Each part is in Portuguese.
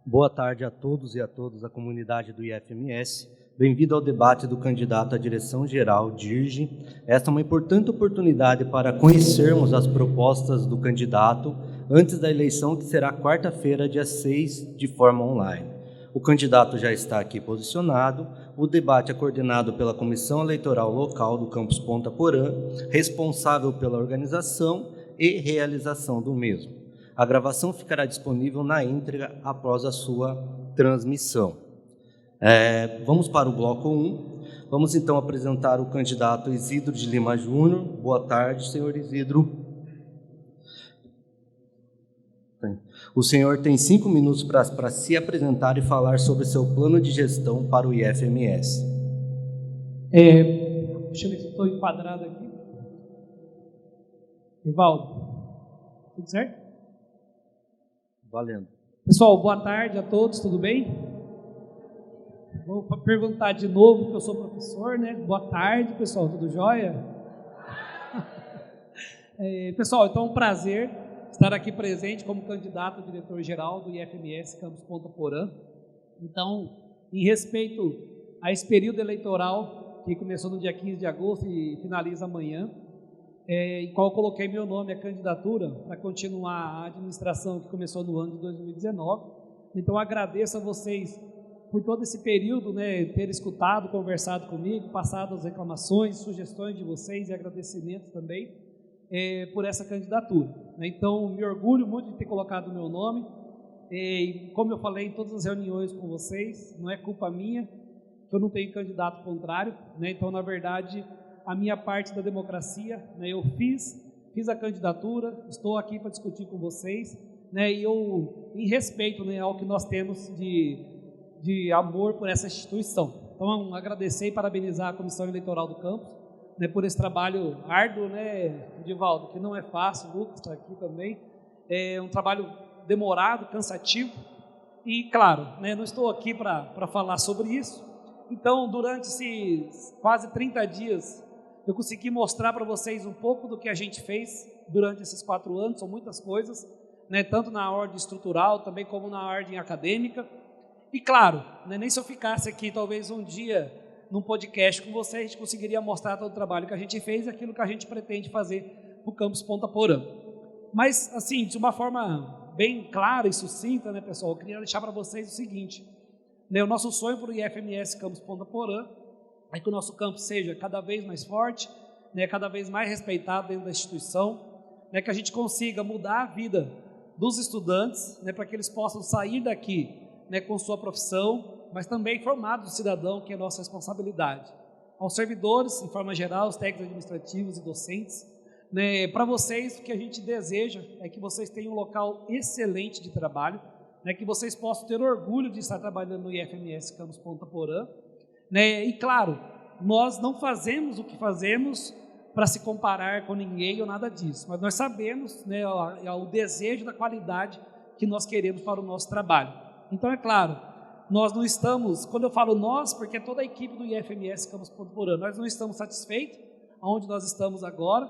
Boa tarde a todos e a todas da comunidade do IFMS. Bem-vindo ao debate do candidato à direção-geral, DIRGE. Esta é uma importante oportunidade para conhecermos as propostas do candidato antes da eleição, que será quarta-feira, dia 6, de forma online. O candidato já está aqui posicionado. O debate é coordenado pela Comissão Eleitoral Local do Campus Ponta Porã, responsável pela organização e realização do mesmo. A gravação ficará disponível na íntegra após a sua transmissão. Vamos para o bloco 1. Vamos então apresentar o candidato Isidro de Lima Júnior. Boa tarde, senhor Isidro. O senhor tem 5 minutos para se apresentar e falar sobre seu plano de gestão para o IFMS. Deixa eu ver se estou enquadrado aqui. Rivaldo, tudo certo? Valendo. Pessoal, boa tarde a todos, tudo bem? Vou perguntar de novo, porque eu sou professor, né? Boa tarde, pessoal, tudo jóia? Pessoal, então é um prazer estar aqui presente como candidato a diretor-geral do IFMS Campus Ponta Porã. Então, em respeito a esse período eleitoral, que começou no dia 15 de agosto e finaliza amanhã, em qual eu coloquei meu nome à candidatura para continuar a administração que começou no ano de 2019. Então, agradeço a vocês por todo esse período, né, ter escutado, conversado comigo, passado as reclamações, sugestões de vocês e agradecimentos também por essa candidatura. Então, me orgulho muito de ter colocado o meu nome. E, como eu falei em todas as reuniões com vocês, não é culpa minha que eu não tenho candidato contrário, né? Então, na verdade, a minha parte da democracia, né, eu fiz a candidatura, estou aqui para discutir com vocês, né, e eu, em respeito, né, ao que nós temos de amor por essa instituição. Então, agradecer e parabenizar a Comissão Eleitoral do Campus, né, por esse trabalho árduo, né, Edivaldo, que não é fácil, o Lucas está aqui também, é um trabalho demorado, cansativo, e claro, né, não estou aqui para falar sobre isso. Então, durante esses quase 30 dias, eu consegui mostrar para vocês um pouco do que a gente fez durante esses 4 anos, são muitas coisas, né, tanto na ordem estrutural, também como na ordem acadêmica. E claro, né, nem se eu ficasse aqui talvez um dia num podcast com vocês, a gente conseguiria mostrar todo o trabalho que a gente fez e aquilo que a gente pretende fazer no Campus Ponta Porã. Mas, assim, de uma forma bem clara e sucinta, né, pessoal, eu queria deixar para vocês o seguinte, né, o nosso sonho para o IFMS Campus Ponta Porã é que o nosso campus seja cada vez mais forte, né, cada vez mais respeitado dentro da instituição, né, que a gente consiga mudar a vida dos estudantes, né, para que eles possam sair daqui, né, com sua profissão, mas também formados do cidadão, que é a nossa responsabilidade. Aos servidores, em forma geral, os técnicos administrativos e docentes, né, para vocês, o que a gente deseja é que vocês tenham um local excelente de trabalho, né, que vocês possam ter orgulho de estar trabalhando no IFMS Campus Ponta Porã, né, e claro, nós não fazemos o que fazemos para se comparar com ninguém ou nada disso, mas nós sabemos, né, o desejo da qualidade que nós queremos para o nosso trabalho. Então, é claro, nós não estamos, quando eu falo nós, porque toda a equipe do IFMS Campus Ponta Porã, nós não estamos satisfeitos onde nós estamos agora,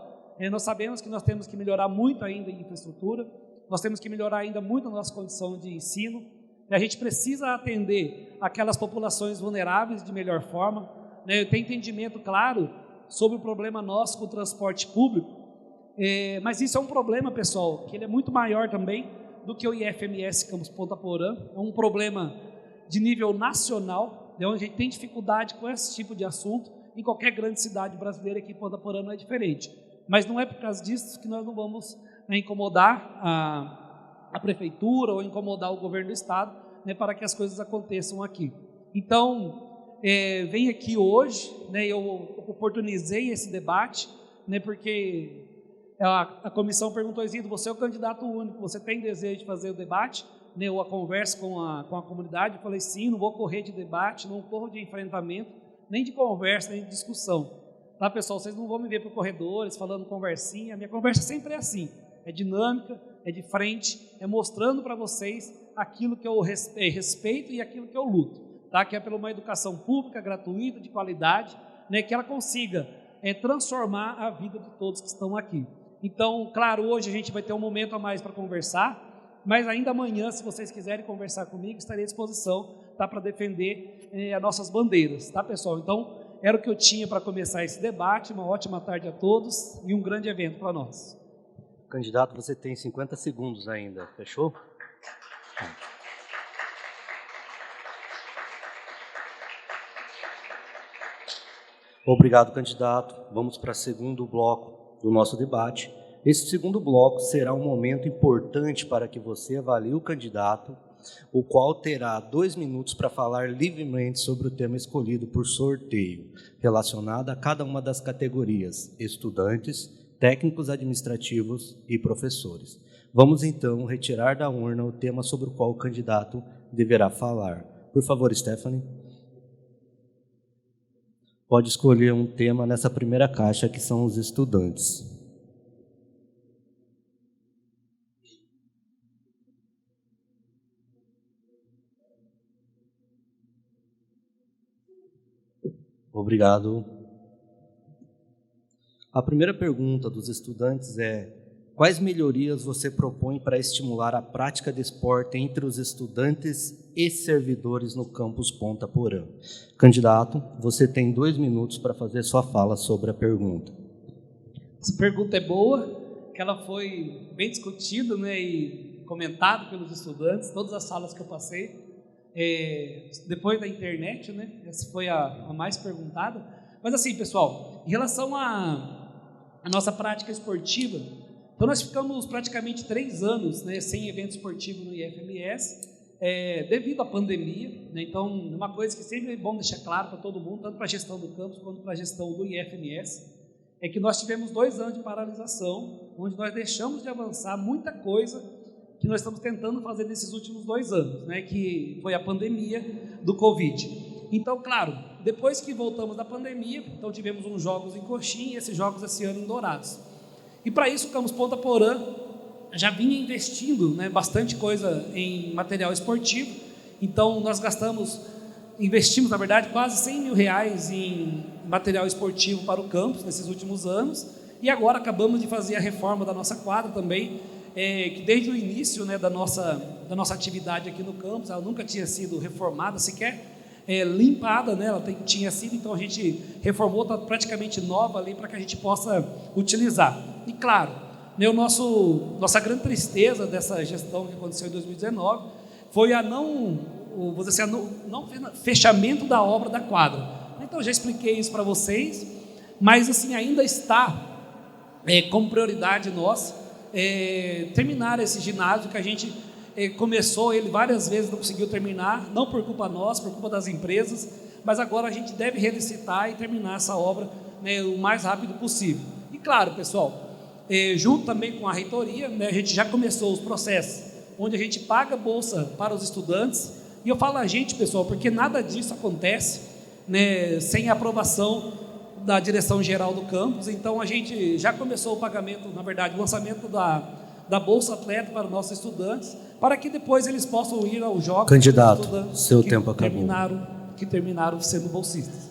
nós sabemos que nós temos que melhorar muito ainda em infraestrutura, nós temos que melhorar ainda muito a nossa condição de ensino, e a gente precisa atender aquelas populações vulneráveis de melhor forma, né? Eu tenho entendimento claro sobre o problema nosso com o transporte público, mas isso é um problema, pessoal, que ele é muito maior também do que o IFMS Campus Ponta Porã, é um problema de nível nacional, né, onde a gente tem dificuldade com esse tipo de assunto, em qualquer grande cidade brasileira, aqui em Ponta Porã não é diferente, mas não é por causa disso que nós não vamos, né, incomodar a prefeitura ou incomodar o governo do estado, né, para que as coisas aconteçam aqui. Então, venho aqui hoje, né, eu oportunizei esse debate, né, porque a comissão perguntou, Isidro, você é o candidato único, você tem desejo de fazer o debate, né, ou a conversa com a comunidade? Eu falei, sim, não vou correr de debate, não corro de enfrentamento, nem de conversa, nem de discussão. Tá, pessoal, vocês não vão me ver por corredores falando conversinha, a minha conversa sempre é assim, é dinâmica, é de frente, é mostrando para vocês aquilo que eu respeito e aquilo que eu luto, tá? Que é por uma educação pública, gratuita, de qualidade, né? Que ela consiga transformar a vida de todos que estão aqui. Então, claro, hoje a gente vai ter um momento a mais para conversar, mas ainda amanhã, se vocês quiserem conversar comigo, estarei à disposição, tá, para defender as nossas bandeiras, tá, pessoal? Então, era o que eu tinha para começar esse debate. Uma ótima tarde a todos e um grande evento para nós. Candidato, você tem 50 segundos ainda, fechou? Obrigado, candidato. Vamos para o segundo bloco do nosso debate. Esse segundo bloco será um momento importante para que você avalie o candidato, o qual terá 2 minutos para falar livremente sobre o tema escolhido por sorteio, relacionado a cada uma das categorias: estudantes, técnicos administrativos e professores. Vamos então retirar da urna o tema sobre o qual o candidato deverá falar. Por favor, Stephanie. Pode escolher um tema nessa primeira caixa, que são os estudantes. Obrigado. A primeira pergunta dos estudantes é: quais melhorias você propõe para estimular a prática de esporte entre os estudantes e servidores no campus Ponta Porã? Candidato, você tem 2 minutos para fazer sua fala sobre a pergunta. Essa pergunta é boa, que ela foi bem discutida, né, e comentada pelos estudantes, todas as salas que eu passei. Depois da internet, né, essa foi a mais perguntada. Mas assim, pessoal, em relação à nossa prática esportiva, então nós ficamos praticamente 3 anos, né, sem evento esportivo no IFMS, devido à pandemia, né? Então, uma coisa que sempre é bom deixar claro para todo mundo, tanto para a gestão do campus quanto para a gestão do IFMS, é que nós tivemos 2 anos de paralisação, onde nós deixamos de avançar muita coisa que nós estamos tentando fazer nesses últimos 2 anos, né, que foi a pandemia do Covid. Então, claro, depois que voltamos da pandemia, então tivemos uns jogos em Coxim e esses jogos esse ano em Dourados. E para isso o Campus Ponta Porã já vinha investindo, né, bastante coisa em material esportivo. Então nós investimos na verdade quase R$100 mil em material esportivo para o campus nesses últimos anos, e agora acabamos de fazer a reforma da nossa quadra também, que desde o início, né, da nossa atividade aqui no campus, ela nunca tinha sido reformada sequer, limpada, né, ela tinha sido, então a gente reformou, está praticamente nova ali para que a gente possa utilizar. E claro, né, nossa grande tristeza dessa gestão que aconteceu em 2019 foi vou dizer assim, não fechamento da obra da quadra. Então, eu já expliquei isso para vocês, mas assim, ainda está como prioridade nossa terminar esse ginásio que a gente começou ele várias vezes, não conseguiu terminar, não por culpa nossa, por culpa das empresas, mas agora a gente deve relicitar e terminar essa obra, né, o mais rápido possível. E claro, pessoal, junto também com a reitoria, né, a gente já começou os processos, onde a gente paga bolsa para os estudantes. E eu falo a gente, pessoal, porque nada disso acontece, né, sem a aprovação da direção geral do campus. Então a gente já começou o pagamento, na verdade, o lançamento da Bolsa Atleta para os nossos estudantes, para que depois eles possam ir aos jogos. Candidato, seu tempo acabou. Que terminaram sendo bolsistas.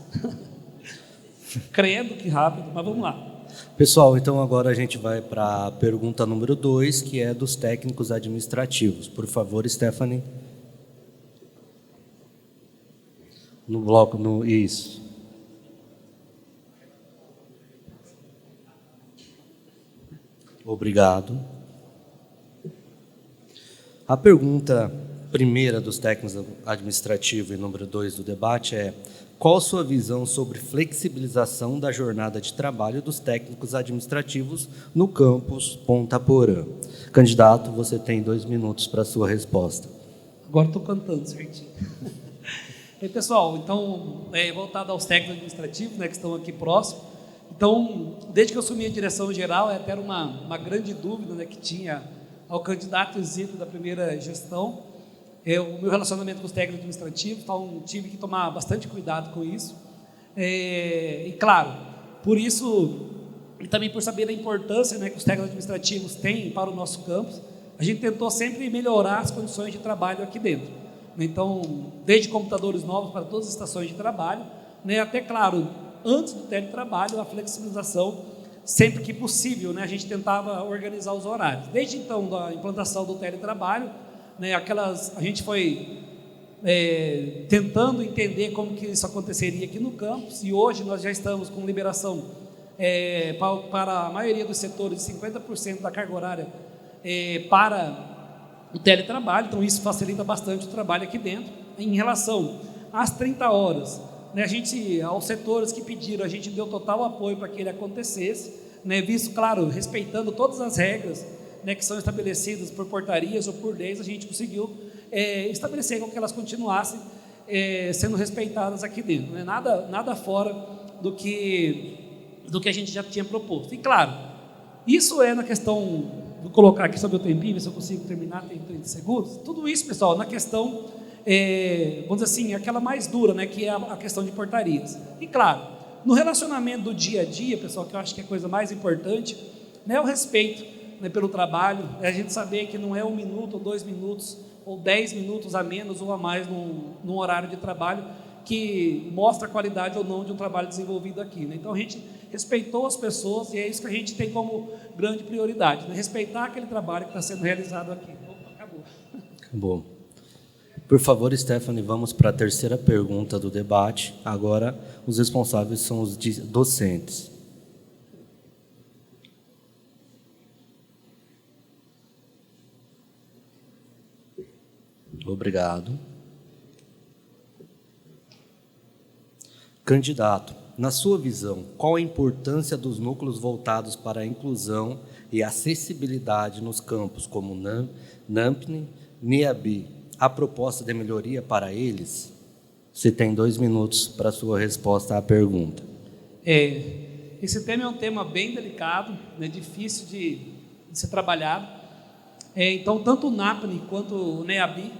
Credo que rápido, mas vamos lá. Pessoal, então agora a gente vai para a pergunta número 2, que é dos técnicos administrativos. Por favor, Stephanie. No bloco, isso. Obrigado. A pergunta primeira dos técnicos administrativos e número 2 do debate é: qual sua visão sobre flexibilização da jornada de trabalho dos técnicos administrativos no campus Ponta Porã? Candidato, você tem 2 minutos para a sua resposta. Agora estou cantando certinho. Pessoal, então, voltado aos técnicos administrativos, né, que estão aqui próximos. Então, desde que eu assumi a direção geral, até era uma grande dúvida, né, que tinha ao candidato exílio da primeira gestão, o meu relacionamento com os técnicos administrativos, então tive que tomar bastante cuidado com isso. E claro, por isso, e também por saber a importância, né, que os técnicos administrativos têm para o nosso campus, a gente tentou sempre melhorar as condições de trabalho aqui dentro. Então, desde computadores novos para todas as estações de trabalho, né, até, claro, antes do teletrabalho, a flexibilização sempre que possível, né, a gente tentava organizar os horários. Desde então, da implantação do teletrabalho, né, a gente foi tentando entender como que isso aconteceria aqui no campus, e hoje nós já estamos com liberação para a maioria dos setores de 50% da carga horária para o teletrabalho, então isso facilita bastante o trabalho aqui dentro. Em relação às 30 horas, né, aos setores que pediram, a gente deu total apoio para que ele acontecesse, né, visto, claro, respeitando todas as regras, né, que são estabelecidas por portarias ou por leis, a gente conseguiu estabelecer com que elas continuassem sendo respeitadas aqui dentro, né, nada fora do que a gente já tinha proposto. E claro, isso na questão, vou colocar aqui sobre o tempinho, ver se eu consigo terminar, tem 30 segundos, tudo isso, pessoal, na questão, vamos dizer assim, aquela mais dura, né, que é a questão de portarias. E claro, no relacionamento do dia a dia, pessoal, que eu acho que é a coisa mais importante, né, o respeito, né, pelo trabalho, a gente saber que não é 1 minuto ou 2 minutos, ou 10 minutos a menos ou a mais num horário de trabalho que mostra a qualidade ou não de um trabalho desenvolvido aqui, né? Então a gente respeitou as pessoas e é isso que a gente tem como grande prioridade, né? Respeitar aquele trabalho que está sendo realizado aqui. Opa, acabou. Acabou. Por favor, Stephanie, vamos para a terceira pergunta do debate. Agora, os responsáveis são os docentes. Obrigado. Candidato, na sua visão, qual a importância dos núcleos voltados para a inclusão e acessibilidade nos campos como NAMPNE, NIABI? A proposta de melhoria para eles? Você tem 2 minutos para a sua resposta à pergunta. Esse tema é um tema bem delicado, né, difícil de ser trabalhado. Então, tanto o NAPNE quanto o NEABI,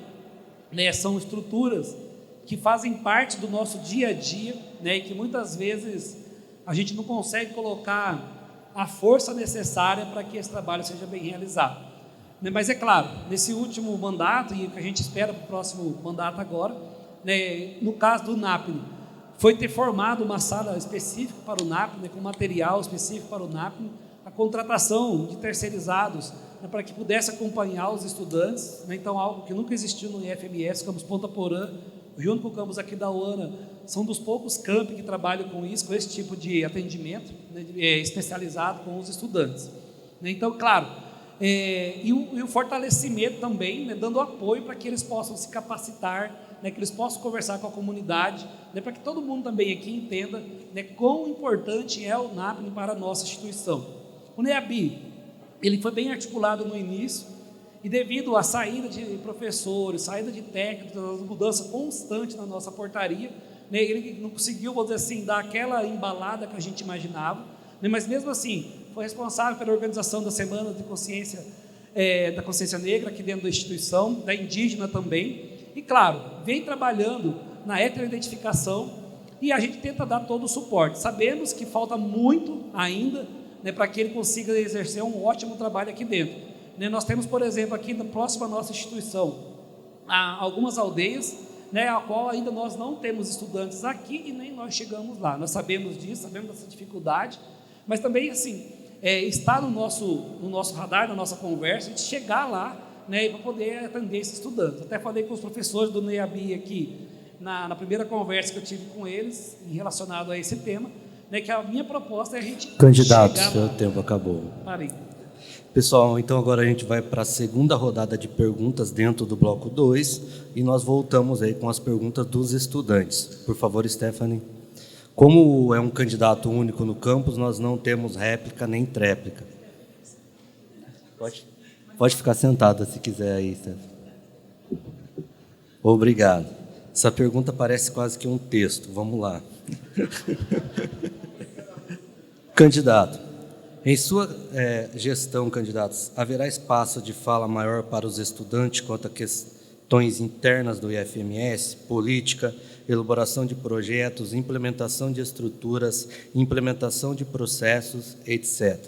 né, são estruturas que fazem parte do nosso dia a dia, né, e que muitas vezes a gente não consegue colocar a força necessária para que esse trabalho seja bem realizado. Mas é claro, nesse último mandato, e o que a gente espera para o próximo mandato agora, né, no caso do NAPNE, foi ter formado uma sala específica para o NAPNE, né, com material específico para o NAPNE, a contratação de terceirizados, né, para que pudesse acompanhar os estudantes, né, então algo que nunca existiu no IFMS, Campus Ponta Porã, junto com o campus aqui da UANA, são dos poucos campi que trabalham com isso, com esse tipo de atendimento, né, especializado com os estudantes. Então, claro, e o fortalecimento também, né, dando apoio para que eles possam se capacitar, né, que eles possam conversar com a comunidade, né, para que todo mundo também aqui entenda, né, quão importante é o NAPNE para a nossa instituição. O NEABI, ele foi bem articulado no início, e devido à saída de professores, saída de técnicos, mudança constante na nossa portaria, né, ele não conseguiu, vamos dizer assim, dar aquela embalada que a gente imaginava, né, mas mesmo assim, foi responsável pela organização da Semana de Consciência, da Consciência Negra aqui dentro da instituição, da indígena também, e claro, vem trabalhando na heteroidentificação e a gente tenta dar todo o suporte. Sabemos que falta muito ainda, né, para que ele consiga exercer um ótimo trabalho aqui dentro. Nós temos, por exemplo, aqui próximo à nossa instituição, algumas aldeias, né, a qual ainda nós não temos estudantes aqui e nem nós chegamos lá. Nós sabemos disso, sabemos dessa dificuldade, mas também, assim, está no nosso radar, na nossa conversa, de chegar lá, né, para poder atender esses estudantes. Até falei com os professores do NEABI aqui, na primeira conversa que eu tive com eles, relacionado a esse tema, né, que a minha proposta é a gente Candidato, chegar seu lá. tempo acabou. Parei. Pessoal, então agora a gente vai para a segunda rodada de perguntas dentro do bloco 2 e nós voltamos aí com as perguntas dos estudantes. Por favor, Stephanie. Como é um candidato único no campus, nós não temos réplica nem tréplica. Pode ficar sentada se quiser aí, Stephanie. Obrigado. Essa pergunta parece quase que um texto. Vamos lá. Candidato. Em sua gestão, candidatos, haverá espaço de fala maior para os estudantes quanto a questões internas do IFMS, política, elaboração de projetos, implementação de estruturas, implementação de processos, etc.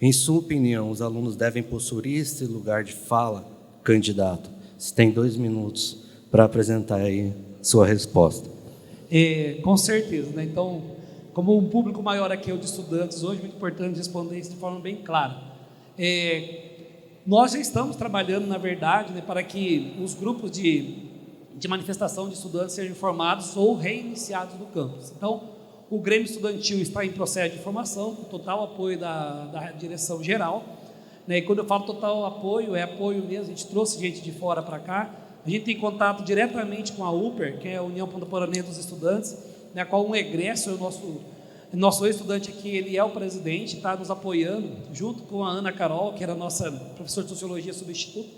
Em sua opinião, os alunos devem possuir esse lugar de fala, candidato? Você tem 2 minutos para apresentar aí sua resposta. Com certeza, né? Então, como um público maior aqui é o de estudantes, hoje é muito importante responder isso de forma bem clara. Nós já estamos trabalhando, na verdade, né, para que os grupos de manifestação de estudantes sejam formados ou reiniciados no campus. Então, o Grêmio Estudantil está em processo de formação, com total apoio da direção geral. Né, e quando eu falo total apoio, é apoio mesmo, a gente trouxe gente de fora para cá. A gente tem contato diretamente com a UPER, que é a União Pontaporanense dos Estudantes, na qual um egresso, nosso estudante aqui, ele é o presidente, está nos apoiando, junto com a Ana Carol, que era nossa professora de Sociologia substituta,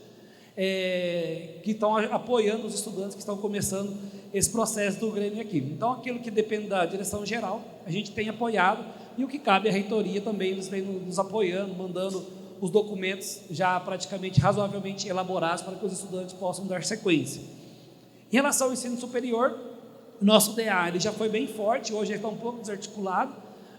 que estão apoiando os estudantes que estão começando esse processo do Grêmio aqui. Então, aquilo que depende da direção geral, a gente tem apoiado, e o que cabe à reitoria também, eles vêm nos apoiando, mandando os documentos já praticamente razoavelmente elaborados para que os estudantes possam dar sequência. Em relação ao ensino superior, o nosso DA ele já foi bem forte, hoje ele está um pouco desarticulado,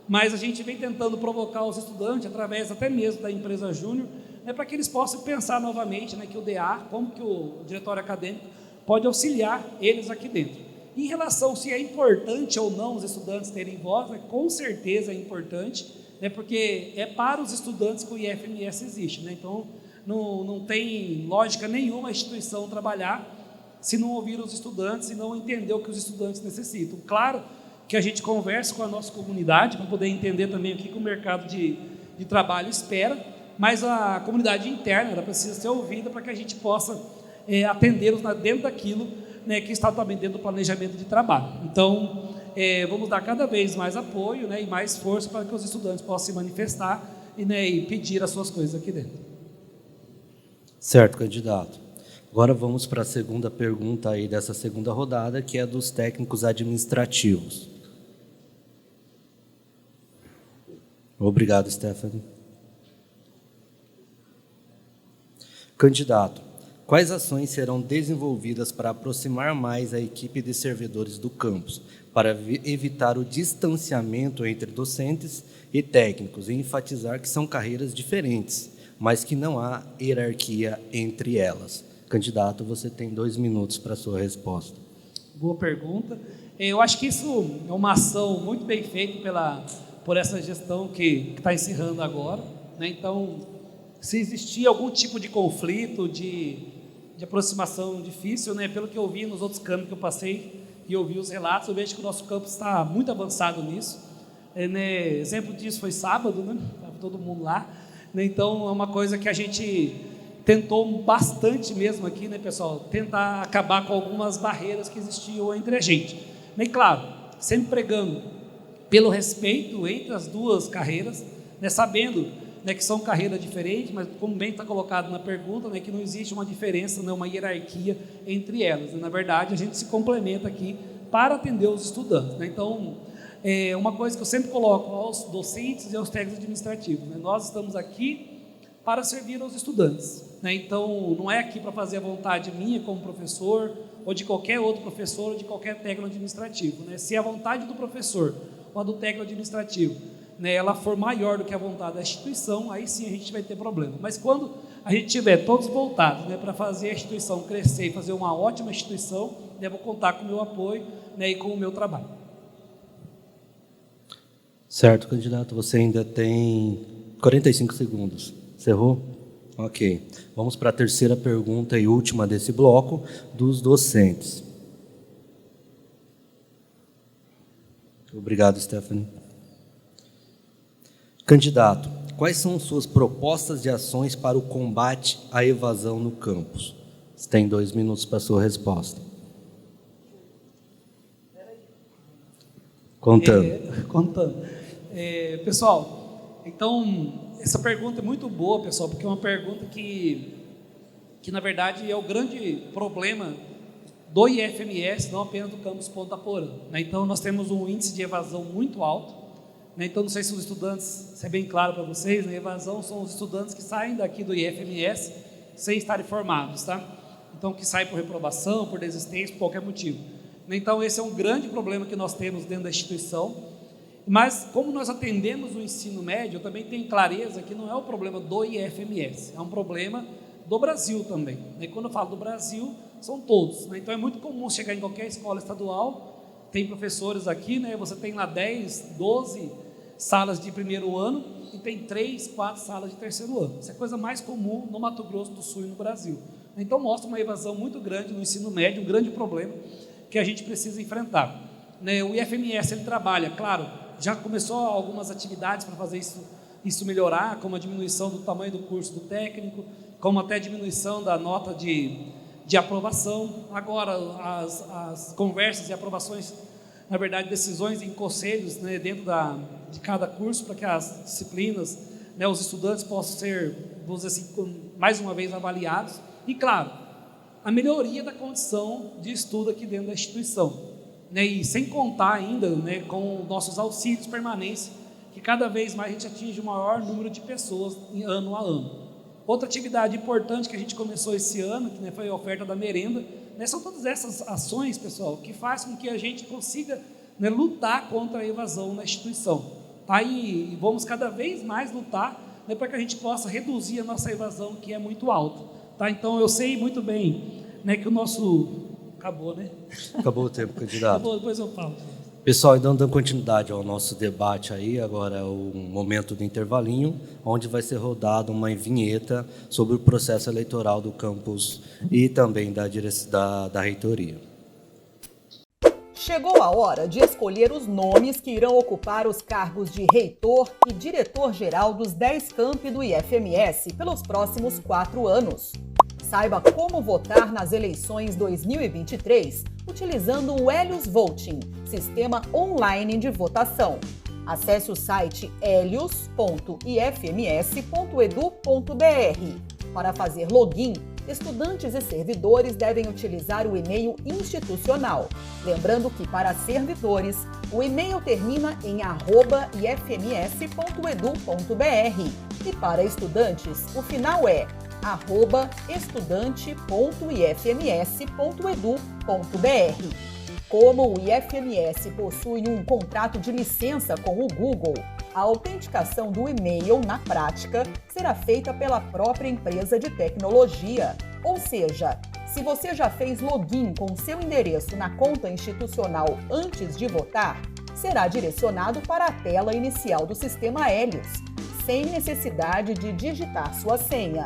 mas a gente vem tentando provocar os estudantes, através até mesmo da empresa Júnior, né, para que eles possam pensar novamente, né, que o DA, como que o diretório acadêmico pode auxiliar eles aqui dentro. Em relação se é importante ou não os estudantes terem voz, né, com certeza é importante, né, porque é para os estudantes que o IFMS existe. Né, então, não tem lógica nenhuma a instituição trabalhar se não ouvir os estudantes e não entender o que os estudantes necessitam. Claro que a gente conversa com a nossa comunidade para poder entender também o que o mercado de trabalho espera, mas a comunidade interna ela precisa ser ouvida para que a gente possa atendê-los dentro daquilo, né, que está também dentro do planejamento de trabalho. Então, vamos dar cada vez mais apoio, né, e mais força para que os estudantes possam se manifestar e pedir as suas coisas aqui dentro. Certo, candidato. Agora vamos para a segunda pergunta aí dessa segunda rodada, que é dos técnicos administrativos. Obrigado, Stephanie. Candidato, quais ações serão desenvolvidas para aproximar mais a equipe de servidores do campus, para evitar o distanciamento entre docentes e técnicos e enfatizar que são carreiras diferentes, mas que não há hierarquia entre elas? Candidato, você tem 2 minutos para a sua resposta. Boa pergunta. Eu acho que isso é uma ação muito bem feita por essa gestão que está encerrando agora. Né? Então, se existia algum tipo de conflito, de aproximação difícil, né? Pelo que eu vi nos outros campos que eu passei e ouvi os relatos, eu vejo que o nosso campus está muito avançado nisso. Né? Exemplo disso foi sábado, né? Estava todo mundo lá. Né? Então, é uma coisa que a gente tentou bastante mesmo aqui, né, pessoal, tentar acabar com algumas barreiras que existiam entre a gente. E claro, sempre pregando pelo respeito entre as duas carreiras, né, sabendo, né, que são carreiras diferentes, mas como bem está colocado na pergunta, né, que não existe uma diferença, né, uma hierarquia entre elas. Né? Na verdade, a gente se complementa aqui para atender os estudantes. Né? Então, uma coisa que eu sempre coloco aos docentes e aos técnicos administrativos, né? Nós estamos aqui para servir aos estudantes. Né? Então, não é aqui para fazer a vontade minha como professor, ou de qualquer outro professor, ou de qualquer técnico administrativo. Né? Se a vontade do professor ou a do técnico administrativo, né, ela for maior do que a vontade da instituição, aí sim a gente vai ter problema. Mas quando a gente tiver todos voltados, né, para fazer a instituição crescer e fazer uma ótima instituição, né, vou contar com o meu apoio, né, e com o meu trabalho. Certo, candidato, você ainda tem 45 segundos. Encerrou? Ok. Vamos para a terceira pergunta e última desse bloco, dos docentes. Obrigado, Stephanie. Candidato, quais são suas propostas de ações para o combate à evasão no campus? Você tem 2 minutos para a sua resposta. Contando. Pessoal, então, essa pergunta é muito boa, pessoal, porque é uma pergunta que na verdade é o grande problema do IFMS, não apenas do campus Ponta Porã. Né? Então, nós temos um índice de evasão muito alto. Né? Então, não sei se os estudantes, se é bem claro para vocês, né? Evasão são os estudantes que saem daqui do IFMS sem estarem formados, tá? Então, que saem por reprovação, por desistência, por qualquer motivo. Então, esse é um grande problema que nós temos dentro da instituição. Mas, como nós atendemos o ensino médio, eu também tenho clareza que não é o problema do IFMS, é um problema do Brasil também. E quando eu falo do Brasil, são todos. Né? Então, é muito comum chegar em qualquer escola estadual, tem professores aqui, né? Você tem lá 10, 12 salas de primeiro ano e tem 3, 4 salas de terceiro ano. Isso é a coisa mais comum no Mato Grosso do Sul e no Brasil. Então mostra uma evasão muito grande no ensino médio, um grande problema que a gente precisa enfrentar. Né? O IFMS ele trabalha, claro, já começou algumas atividades para fazer isso melhorar, como a diminuição do tamanho do curso do técnico, como até a diminuição da nota de aprovação. Agora, as conversas e aprovações, na verdade, decisões em conselhos, né, dentro de cada curso, para que as disciplinas, né, os estudantes possam ser, vamos dizer assim, mais uma vez avaliados. E, claro, a melhoria da condição de estudo aqui dentro da instituição. Né, e sem contar ainda, né, com nossos auxílios permanentes, que cada vez mais a gente atinge o maior número de pessoas ano a ano. Outra atividade importante que a gente começou esse ano, que, né, foi a oferta da merenda, né, são todas essas ações, pessoal, que fazem com que a gente consiga, né, lutar contra a evasão na instituição. Tá? E vamos cada vez mais lutar, né, para que a gente possa reduzir a nossa evasão, que é muito alta. Tá? Então, eu sei muito bem, né, que o nosso... Acabou, né? Acabou o tempo, candidato. Acabou, depois eu falo. Pessoal, então dando continuidade ao nosso debate aí, agora é o momento do intervalinho, onde vai ser rodada uma vinheta sobre o processo eleitoral do campus e também da reitoria. Chegou a hora de escolher os nomes que irão ocupar os cargos de reitor e diretor-geral dos 10 campi do IFMS pelos próximos 4 anos. Saiba como votar nas eleições 2023 utilizando o Helios Voting, sistema online de votação. Acesse o site helios.ifms.edu.br. Para fazer login, estudantes e servidores devem utilizar o e-mail institucional. Lembrando que, para servidores, o e-mail termina em @ifms.edu.br e para estudantes, o final é @estudante.ifms.edu.br. Como o IFMS possui um contrato de licença com o Google, a autenticação do e-mail, na prática, será feita pela própria empresa de tecnologia. Ou seja, se você já fez login com seu endereço na conta institucional antes de votar, será direcionado para a tela inicial do sistema Helios, sem necessidade de digitar sua senha.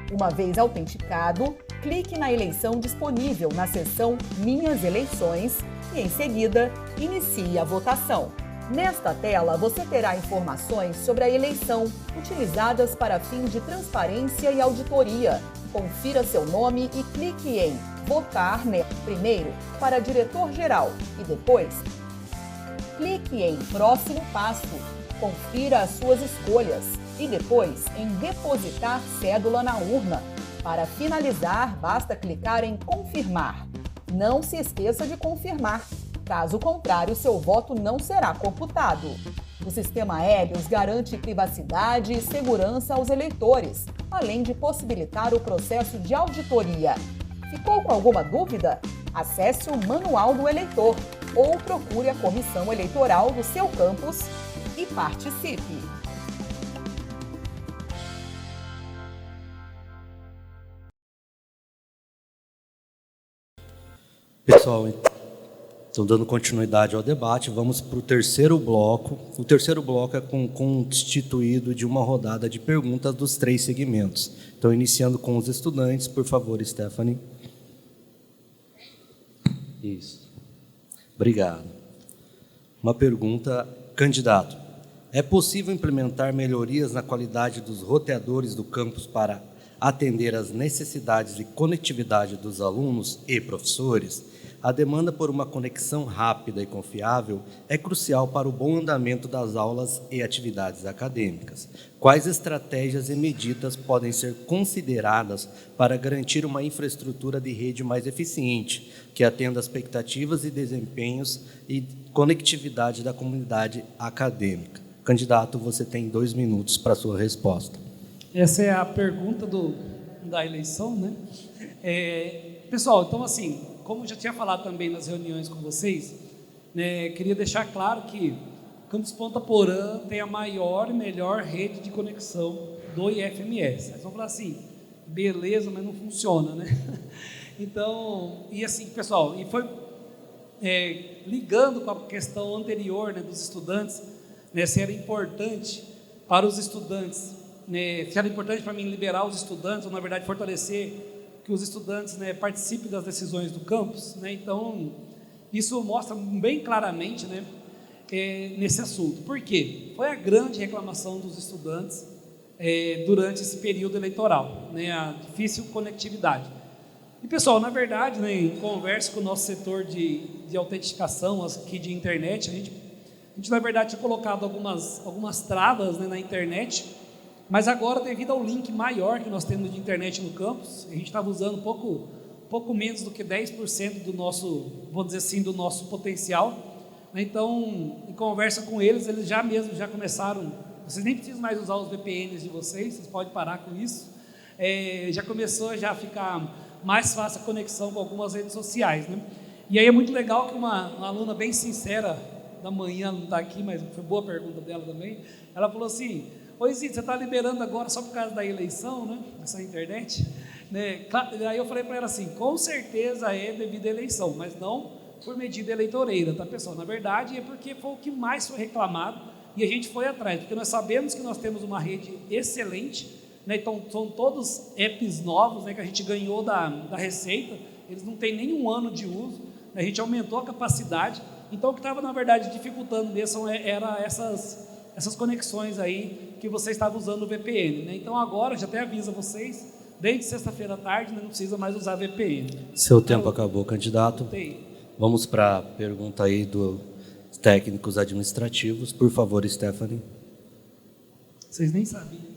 Uma vez autenticado, clique na eleição disponível na seção Minhas Eleições e, em seguida, inicie a votação. Nesta tela, você terá informações sobre a eleição, utilizadas para fins de transparência e auditoria. Confira seu nome e clique em Votar primeiro para diretor-geral e depois clique em Próximo Passo. Confira as suas escolhas e depois em Depositar cédula na urna. Para finalizar, basta clicar em Confirmar. Não se esqueça de confirmar. Caso contrário, seu voto não será computado. O sistema Helios garante privacidade e segurança aos eleitores, além de possibilitar o processo de auditoria. Ficou com alguma dúvida? Acesse o Manual do Eleitor ou procure a comissão eleitoral do seu campus e participe. Pessoal, então dando continuidade ao debate, vamos para o terceiro bloco. O terceiro bloco é constituído de uma rodada de perguntas dos 3 segmentos. Então, iniciando com os estudantes, por favor, Stephanie. Isso. Obrigado. Uma pergunta, candidato. É possível implementar melhorias na qualidade dos roteadores do campus para atender às necessidades de conectividade dos alunos e professores? A demanda por uma conexão rápida e confiável é crucial para o bom andamento das aulas e atividades acadêmicas. Quais estratégias e medidas podem ser consideradas para garantir uma infraestrutura de rede mais eficiente, que atenda às expectativas e desempenhos e conectividade da comunidade acadêmica? Candidato, você tem 2 minutos para a sua resposta. Essa é a pergunta da eleição, né? Pessoal, então assim, como eu já tinha falado também nas reuniões com vocês, né, queria deixar claro que Campus Ponta Porã tem a maior e melhor rede de conexão do IFMS. Vocês vão falar assim, beleza, mas não funciona, né? Então, e assim, pessoal, ligando com a questão anterior, né, dos estudantes, né, se era importante para os estudantes, né, se era importante para mim liberar os estudantes, ou na verdade fortalecer que os estudantes, né, participem das decisões do campus, né, então isso mostra bem claramente, né, nesse assunto. Por quê? Foi a grande reclamação dos estudantes durante esse período eleitoral, né, a difícil conectividade. E pessoal, na verdade, né, em conversa com o nosso setor de autenticação aqui de internet, a gente na verdade tinha colocado algumas travas, né, na internet, mas agora, devido ao link maior que nós temos de internet no campus, a gente estava usando pouco menos do que 10% do nosso, vou dizer assim, do nosso potencial, né? Então, em conversa com eles já começaram, vocês nem precisam mais usar os VPNs de vocês podem parar com isso, já começou a ficar mais fácil a conexão com algumas redes sociais, né? E aí é muito legal que uma aluna bem sincera, da manhã não está aqui, mas foi boa a pergunta dela também, ela falou assim: oi Zito, você está liberando agora só por causa da eleição, né, essa internet, né? Aí eu falei para ela assim, com certeza é devido à eleição, mas não por medida eleitoreira, tá pessoal? Na verdade é porque foi o que mais foi reclamado e a gente foi atrás, porque nós sabemos que nós temos uma rede excelente, né? Então são todos apps novos, né, que a gente ganhou da Receita, eles não têm nem um ano de uso, né? A gente aumentou a capacidade, então o que estava na verdade dificultando mesmo era essas conexões aí que você estava usando o VPN, né? Então agora, já até aviso a vocês, desde sexta-feira à tarde, né, não precisa mais usar VPN. Seu tempo acabou, candidato. Vamos para a pergunta aí dos técnicos administrativos. Por favor, Stephanie. Vocês nem sabiam.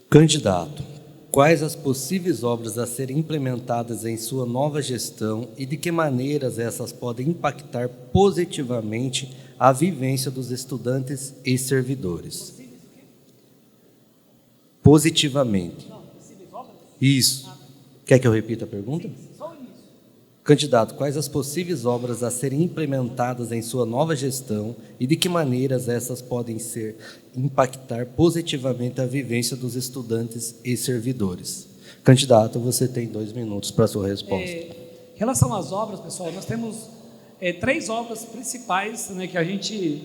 Candidato, quais as possíveis obras a serem implementadas em sua nova gestão e de que maneiras essas podem impactar positivamente a vivência dos estudantes e servidores? Positivamente. Não, possíveis obras? Isso. Quer que eu repita a pergunta? Sim, só isso. Candidato, quais as possíveis obras a serem implementadas em sua nova gestão e de que maneiras essas podem impactar positivamente a vivência dos estudantes e servidores? Candidato, você tem 2 minutos para a sua resposta. Em relação às obras, pessoal, nós temos 3 obras principais, né, que a gente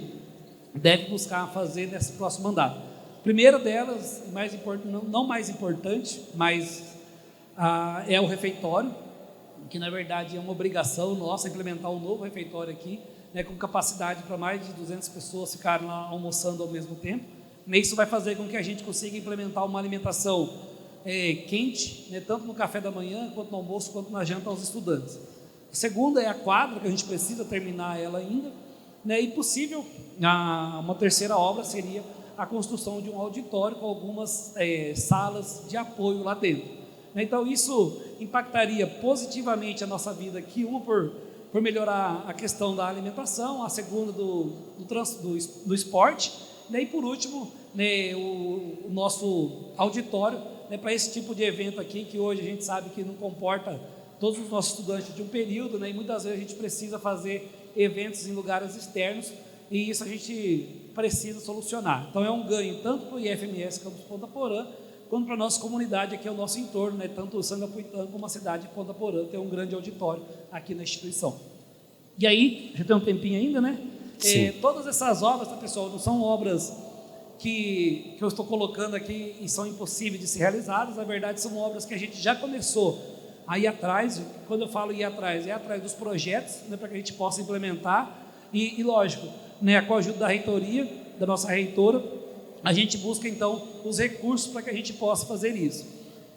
deve buscar fazer nesse próximo mandato. A primeira delas, não mais importante, mas é o refeitório, que na verdade é uma obrigação nossa implementar um novo refeitório aqui, né, com capacidade para mais de 200 pessoas ficarem lá almoçando ao mesmo tempo. Isso vai fazer com que a gente consiga implementar uma alimentação quente, né, tanto no café da manhã, quanto no almoço, quanto na janta aos estudantes. A segunda é a quadra, que a gente precisa terminar ela ainda, né, e possível, uma terceira obra seria a construção de um auditório com algumas salas de apoio lá dentro. Então isso impactaria positivamente a nossa vida aqui, uma por melhorar a questão da alimentação, a segunda do esporte, né, e por último, né, o nosso auditório, né, para esse tipo de evento aqui, que hoje a gente sabe que não comporta todos os nossos estudantes de um período, né, e muitas vezes a gente precisa fazer eventos em lugares externos, e isso a gente precisa solucionar. Então é um ganho tanto para o IFMS Campus Ponta Porã, quanto para a nossa comunidade aqui ao nosso entorno, né? Tanto o Sangapuitã como a cidade de Ponta Porã tem um grande auditório aqui na instituição. E aí, já tem um tempinho ainda, né? Todas essas obras, tá, pessoal, não são obras que eu estou colocando aqui e são impossíveis de ser realizadas, na verdade são obras que a gente já começou a ir atrás. Quando eu falo ir atrás, é atrás dos projetos, né, para que a gente possa implementar e lógico, né, com a ajuda da reitoria, da nossa reitora, a gente busca então os recursos para que a gente possa fazer isso.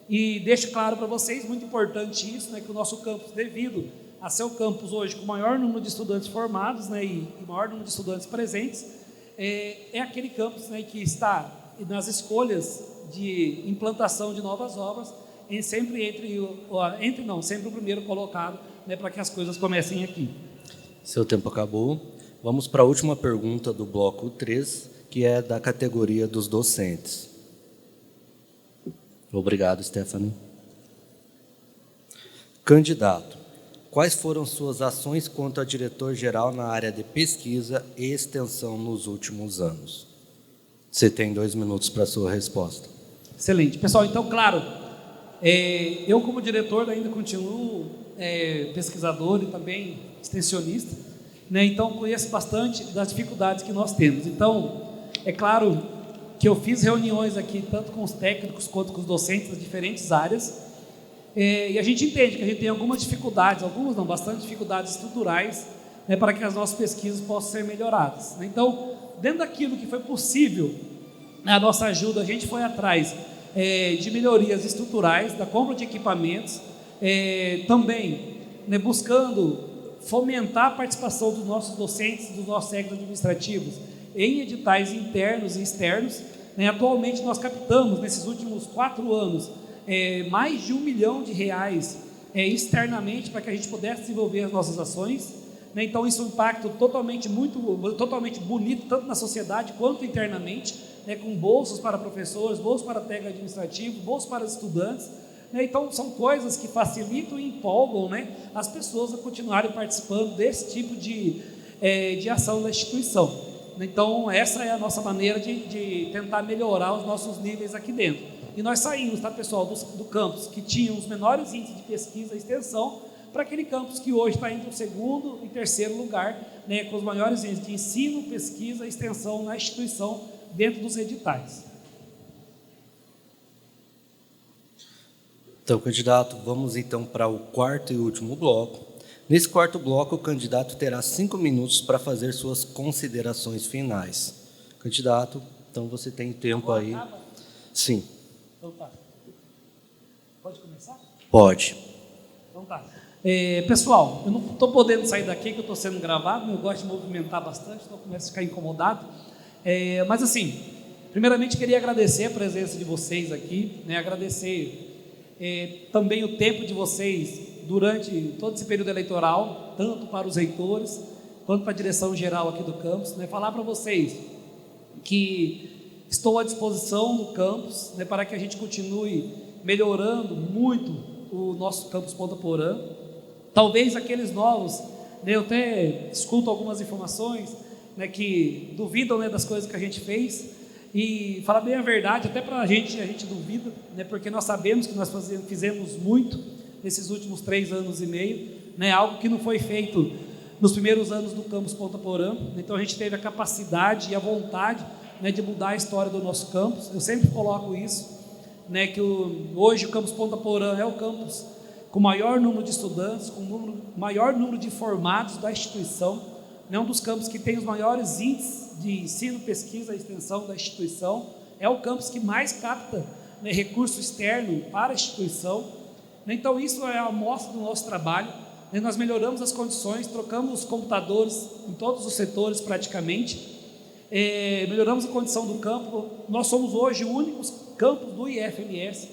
E deixo claro para vocês, muito importante isso, né, que o nosso campus, devido a ser o campus hoje com o maior número de estudantes formados, né, e maior número de estudantes presentes, é aquele campus, né, que está nas escolhas de implantação de novas obras, sempre o primeiro colocado, né, para que as coisas comecem aqui. Seu tempo acabou. Vamos para a última pergunta do bloco 3, que é da categoria dos docentes. Obrigado, Stephanie. Candidato, quais foram suas ações quanto a diretor-geral na área de pesquisa e extensão nos últimos anos? Você tem 2 minutos para a sua resposta. Excelente. Pessoal, então, claro, Eu, como diretor, ainda continuo pesquisador e também extensionista, né? Então conheço bastante das dificuldades que nós temos. Então, é claro que eu fiz reuniões aqui, tanto com os técnicos quanto com os docentes das diferentes áreas, e a gente entende que a gente tem algumas dificuldades, algumas não, bastante dificuldades estruturais, né, para que as nossas pesquisas possam ser melhoradas, né? Então, dentro daquilo que foi possível, a nossa ajuda, a gente foi atrás de melhorias estruturais, da compra de equipamentos, também, né, buscando fomentar a participação dos nossos docentes, dos nossos técnicos administrativos em editais internos e externos, né? Atualmente nós captamos, nesses últimos 4 anos, mais de R$1 milhão externamente para que a gente pudesse desenvolver as nossas ações, né? Então isso é um impacto totalmente bonito, tanto na sociedade quanto internamente, né? Com bolsas para professores, bolsas para técnico administrativo, bolsas para estudantes, né? Então são coisas que facilitam e empolgam, né, as pessoas a continuarem participando desse tipo de ação da instituição. Então essa é a nossa maneira de tentar melhorar os nossos níveis aqui dentro. E nós saímos, tá, pessoal, do campus que tinha os menores índices de pesquisa e extensão para aquele campus que hoje está entre o 2º e 3º lugar, né, com os maiores índices de ensino, pesquisa e extensão na instituição dentro dos editais. Então, candidato, vamos então para o 4º e último bloco. Nesse 4º bloco, o candidato terá 5 minutos para fazer suas considerações finais. Candidato, então você tem tempo aí. Sim. Então tá. Pode começar? Pode. Então tá. Pessoal, eu não estou podendo sair daqui, que eu estou sendo gravado, eu gosto de movimentar bastante, então eu começo a ficar incomodado. Mas assim, primeiramente queria agradecer a presença de vocês aqui, né, agradecer também o tempo de vocês durante todo esse período eleitoral, tanto para os reitores, quanto para a direção geral aqui do campus, né, falar para vocês que estou à disposição do campus, né, para que a gente continue melhorando muito o nosso campus Ponta Porã. Talvez aqueles novos, né, eu até escuto algumas informações, né, que duvidam, né, das coisas que a gente fez, e falar bem a verdade, até para a gente duvida, né, porque nós sabemos que nós fizemos muito nesses últimos 3 anos e meio, né, algo que não foi feito nos primeiros anos do campus Ponta Porã. Então a gente teve a capacidade e a vontade, né, de mudar a história do nosso campus. Eu sempre coloco isso, né, que hoje o campus Ponta Porã é o campus com maior número de estudantes, com maior número de formados da instituição, né, um dos campos que tem os maiores índices de ensino, pesquisa e extensão da instituição, é o campus que mais capta, né, recurso externo para a instituição. Então isso é a amostra do nosso trabalho, né? Nós melhoramos as condições, trocamos os computadores em todos os setores praticamente, melhoramos a condição do campo. Nós somos hoje o único campus do IFMS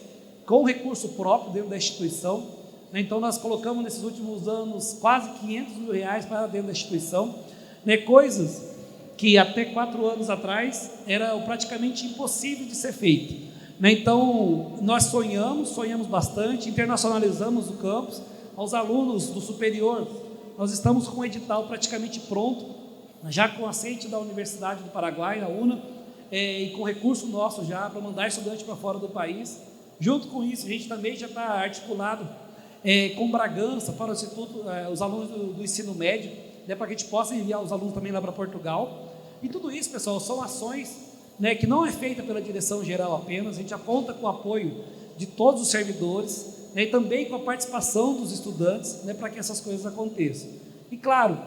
com recurso próprio dentro da instituição, né? Então nós colocamos nesses últimos anos quase R$500 mil para dentro da instituição, né? Coisas que até 4 anos atrás era praticamente impossível de ser feito, né? Então nós sonhamos bastante, internacionalizamos o campus. Aos alunos do superior, nós estamos com o edital praticamente pronto, já com aceite da Universidade do Paraguai, a UNA, e com recurso nosso já para mandar estudante para fora do país. Junto com isso, a gente também já está articulado com Bragança para o Instituto, os alunos do ensino médio, né, para que a gente possa enviar os alunos também lá para Portugal. E tudo isso, pessoal, são ações, né, que não é feita pela direção geral apenas, a gente aponta com o apoio de todos os servidores, né, e também com a participação dos estudantes, né, para que essas coisas aconteçam. E claro,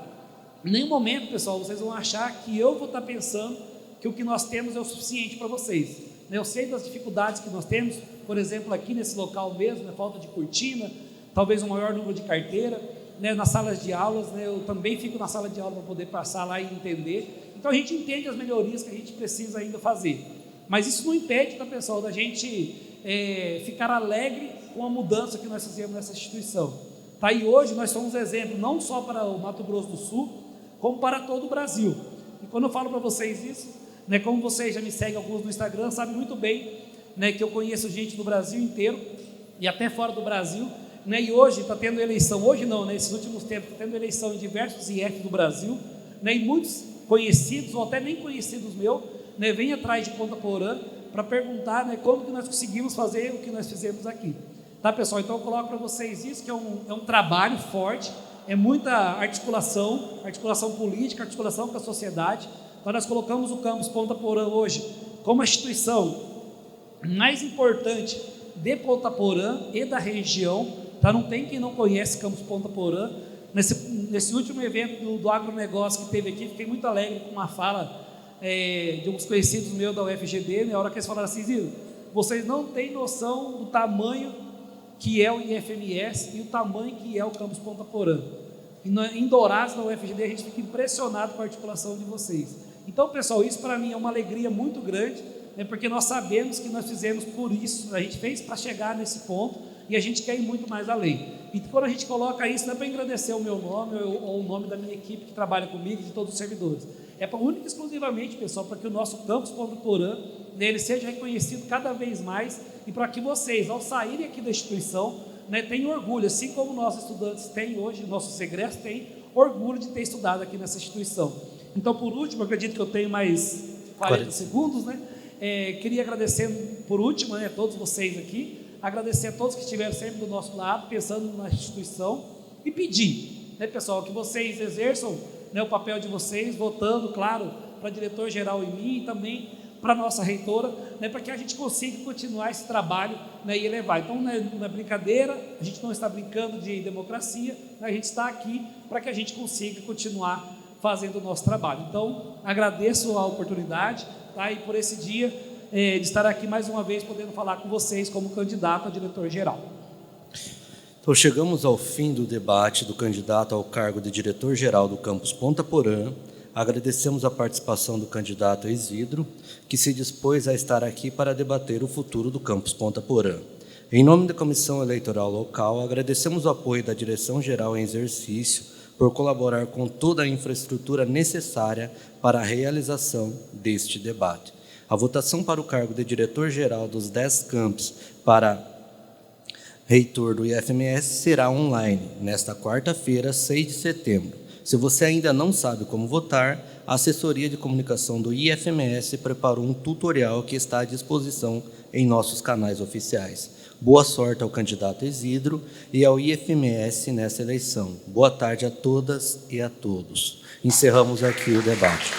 em nenhum momento, pessoal, vocês vão achar que eu vou estar pensando que o que nós temos é o suficiente para vocês. Eu sei das dificuldades que nós temos, por exemplo, aqui nesse local mesmo, né, falta de cortina, talvez um maior número de carteira, né, nas salas de aulas, né, eu também fico na sala de aula para poder passar lá e entender. Então a gente entende as melhorias que a gente precisa ainda fazer, mas isso não impede, tá, pessoal, da gente ficar alegre com a mudança que nós fizemos nessa instituição, tá? E hoje nós somos exemplo não só para o Mato Grosso do Sul, como para todo o Brasil. E quando eu falo para vocês isso, né, como vocês já me seguem alguns no Instagram, sabem muito bem, né, que eu conheço gente do Brasil inteiro e até fora do Brasil, né, e hoje está tendo eleição, hoje não, né, nesses últimos tempos está tendo eleição em diversos IF do Brasil, né, e muitos conhecidos ou até nem conhecidos meus, né, vêm atrás de Ponta Porã para perguntar, né, como que nós conseguimos fazer o que nós fizemos aqui. Tá, pessoal? Então eu coloco para vocês isso, que é um trabalho forte, é muita articulação política, articulação com a sociedade. Então nós colocamos o Campus Ponta Porã hoje como a instituição mais importante de Ponta Porã e da região. Tá? Não tem quem não conhece Campus Ponta Porã. Nesse último evento do agronegócio que teve aqui, fiquei muito alegre com uma fala de uns conhecidos meus da UFGD, na hora que eles falaram assim: Ziro, vocês não têm noção do tamanho que é o IFMS e o tamanho que é o Campus Ponta Porã. Em Dourados, na UFGD, a gente fica impressionado com a articulação de vocês. Então, pessoal, isso para mim é uma alegria muito grande, né, porque nós sabemos que nós fizemos por isso, a gente fez para chegar nesse ponto e a gente quer ir muito mais além. E quando a gente coloca isso, não é para engrandecer o meu nome ou o nome da minha equipe que trabalha comigo e de todos os servidores. É para única e exclusivamente, pessoal, para que o nosso Campus Ponta Porã, né, ele seja reconhecido cada vez mais e para que vocês, ao saírem aqui da instituição, né, tenham orgulho, assim como nossos estudantes têm hoje, nossos egressos têm orgulho de ter estudado aqui nessa instituição. Então, por último, acredito que eu tenho mais 40 segundos, né? Queria agradecer, por último, né, a todos vocês aqui, agradecer a todos que estiveram sempre do nosso lado, pensando na instituição, e pedir, né, pessoal, que vocês exerçam, né, o papel de vocês, votando, claro, para diretor-geral e mim, e também para a nossa reitora, né, para que a gente consiga continuar esse trabalho, né, e elevar. Então, não é brincadeira, a gente não está brincando de democracia, né, a gente está aqui para que a gente consiga continuar fazendo o nosso trabalho. Então, agradeço a oportunidade, tá, e por esse dia de estar aqui mais uma vez podendo falar com vocês como candidato a diretor-geral. Então, chegamos ao fim do debate do candidato ao cargo de diretor-geral do Campus Ponta Porã. Agradecemos a participação do candidato Isidro, que se dispôs a estar aqui para debater o futuro do Campus Ponta Porã. Em nome da Comissão Eleitoral Local, agradecemos o apoio da Direção-Geral em Exercício por colaborar com toda a infraestrutura necessária para a realização deste debate. A votação para o cargo de diretor-geral dos 10 campos para reitor do IFMS será online, nesta quarta-feira, 6 de setembro. Se você ainda não sabe como votar, a Assessoria de Comunicação do IFMS preparou um tutorial que está à disposição em nossos canais oficiais. Boa sorte ao candidato Isidro e ao IFMS nessa eleição. Boa tarde a todas e a todos. Encerramos aqui o debate.